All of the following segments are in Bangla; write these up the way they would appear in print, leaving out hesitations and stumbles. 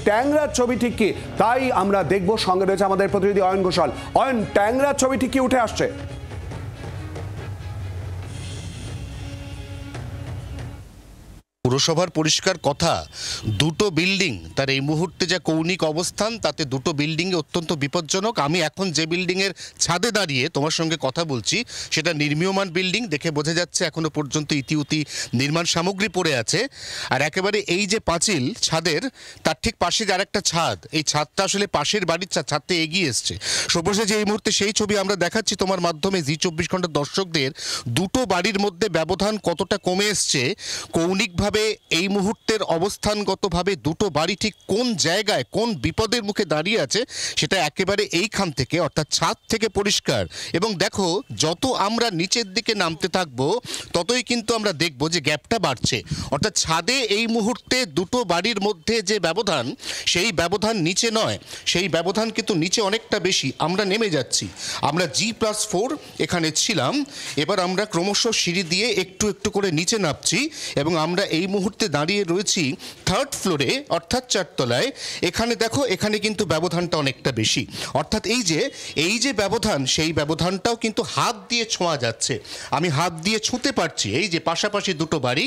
ট্যাংরার ছবি ঠিক কি, তাই আমরা দেখব। সঙ্গে রয়েছে আমাদের প্রতিনিধি অয়ন ঘোষাল। অয়ন, ট্যাংরার ছবি ঠিক কি উঠে আসছে? পুরসভার পরিষ্কার কথা, দুটো বিল্ডিং তার এই মুহূর্তে যা কৌণিক অবস্থান, তাতে দুটো বিল্ডিংয়ে অত্যন্ত বিপজ্জনক। আমি এখন যে বিল্ডিংয়ের ছাদে দাঁড়িয়ে তোমার সঙ্গে কথা বলছি সেটা নির্মীয়মান বিল্ডিং, দেখে বোঝা যাচ্ছে এখনো পর্যন্ত ইতিউতি নির্মাণ সামগ্রী পড়ে আছে। আর একেবারে এই যে পাঁচিল ছাদের, তার ঠিক পাশে যার একটা ছাদ, এই ছাদটা আসলে পাশের বাড়ির ছাদটা এগিয়ে এসছে। সর্বশেষ যে এই মুহূর্তে সেই ছবি আমরা দেখাচ্ছি তোমার মাধ্যমে জি24 ঘন্টার দর্শকদের, দুটো বাড়ির মধ্যে ব্যবধান কতটা কমে এসছে কৌণিকভাবে। এই মুহূর্তের অবস্থানগতভাবে দুটো বাড়ি ঠিক কোন জায়গায় কোন বিপদের মুখে দাঁড়িয়ে আছে সেটা একেবারে এইখান থেকে, অর্থাৎ ছাদ থেকে পরিষ্কার। এবং দেখো, যত আমরা নিচের দিকে নামতে থাকবো ততই কিন্তু আমরা দেখবো যে গ্যাপটা বাড়ছে। অর্থাৎ ছাদে এই মুহূর্তে দুটো বাড়ির মধ্যে যে ব্যবধান, সেই ব্যবধান নিচে নয়, সেই ব্যবধান কিন্তু নিচে অনেকটা বেশি। আমরা নেমে যাচ্ছি, আমরা G+4 এখানে ছিলাম, এবার আমরা ক্রমশ সিঁড়ি দিয়ে একটু একটু করে নিচে নামছি এবং আমরা এই মুহূর্তে দাঁড়িয়ে রয়েছি 3rd ফ্লোরে, অর্থাৎ 4 তলায়। এখানে দেখো, এখানে কিন্তু ব্যবধানটা অনেকটা বেশি। অর্থাৎ এই যে ব্যবধান, সেই ব্যবধানটাও কিন্তু হাত দিয়ে ছোঁয়া যাচ্ছে। আমি হাত দিয়ে ছুঁতে পারছি। এই যে পাশাপাশি দুটো বাড়ি,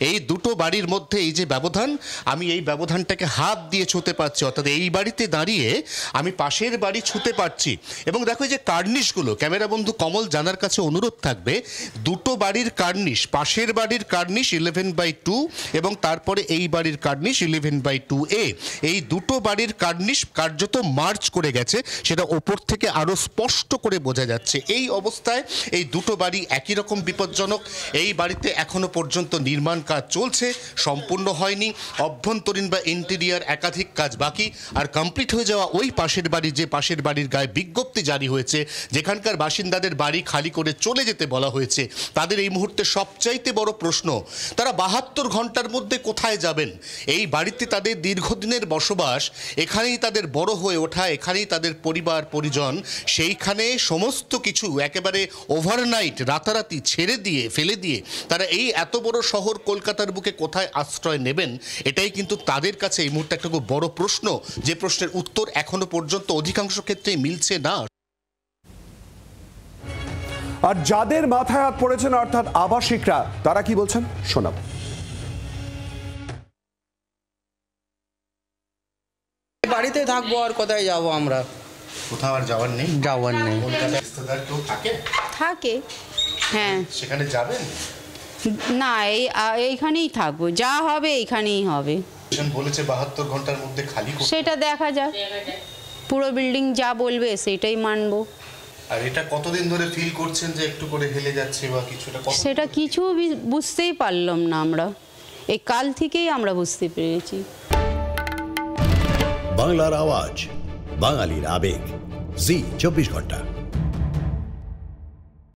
এই দুটো বাড়ির মধ্যে এই যে ব্যবধান, আমি এই ব্যবধানটাকে হাত দিয়ে ছুঁতে পারছি। অর্থাৎ এই বাড়িতে দাঁড়িয়ে আমি পাশের বাড়ি ছুঁতে পারছি। এবং দেখো, এই যে কার্নিশগুলো, ক্যামেরা বন্ধু কমল জানার কাছে অনুরোধ থাকবে, দুটো বাড়ির কার্নিশ, পাশের বাড়ির কার্নিশ 11/2 এবং তারপরে এই বাড়ির কার্নিশ 11/2A, এই দুটো বাড়ির কার্নিশ কার্যত মার্চ করে গেছে, সেটা ওপর থেকে আরো স্পষ্ট করে বোঝা যাচ্ছে। এই অবস্থায় এই দুটো বাড়ি একই রকম বিপজ্জনক। এই বাড়িতে এখনো পর্যন্ত নির্মাণ কাজ চলছে, সম্পূর্ণ হয়নি। অভ্যন্তরীণ বা ইন্টেরিয়ার একাধিক কাজ বাকি। আর কমপ্লিট হয়ে যাওয়া ওই পাশের বাড়ি, যে পাশের বাড়ির গায়ে বিজ্ঞপ্তি জারি হয়েছে, যেখানকার বাসিন্দাদের বাড়ি খালি করে চলে যেতে বলা হয়েছে, তাদের এই মুহূর্তে সবচাইতে বড় প্রশ্ন, তারা 72 ঘন্টার মধ্যে কোথায় যাবেন? এই বাড়িতে তাদের দীর্ঘদিনের বসবাস, এখানেই তাদের বড় হয়ে ওঠা, এখানেই তাদের পরিবার পরিজন, সেইখানে সমস্ত কিছু একেবারে ওভারনাইট রাতারাতি ছেড়ে দিয়ে ফেলে দিয়ে তারা এই এত বড় শহর কলকাতার বুকে কোথায় আশ্রয় নেবেন? এটাই কিন্তু তাদের কাছে এই মুহূর্তে একটা খুব বড় প্রশ্ন, যে প্রশ্নের উত্তর এখনো পর্যন্ত অধিকাংশ ক্ষেত্রেই মিলছে না। আর যাদের মাথায় হাত পড়েছেন, অর্থাৎ আবাসিকরা, তারা কি বলছেন শোনাব। বাড়িতে থাকবো, আর কোথায় যাবো আমরা? কোথাও আর যাওয়ার নেই। থাকে, হ্যাঁ। সেখানে যাবেন না, এইখানেই থাকবো, যা হবে এইখানেই হবে। বলেছে 72 ঘন্টার মধ্যে খালি, সেটা দেখা যাক, পুরো বিল্ডিং যা বলবে সেটাই মানবো। আর এটা কতদিন ধরে ফিল করছেন যে একটু করে হেলে যাচ্ছে বা কিছুটা? সেটা কিছু বুঝতেই পারলাম না আমরা, এই কাল থেকেই আমরা বুঝতে পেরেছি। বাংলার আওয়াজ, বাঙালির আবেগ, জি24 ঘন্টা।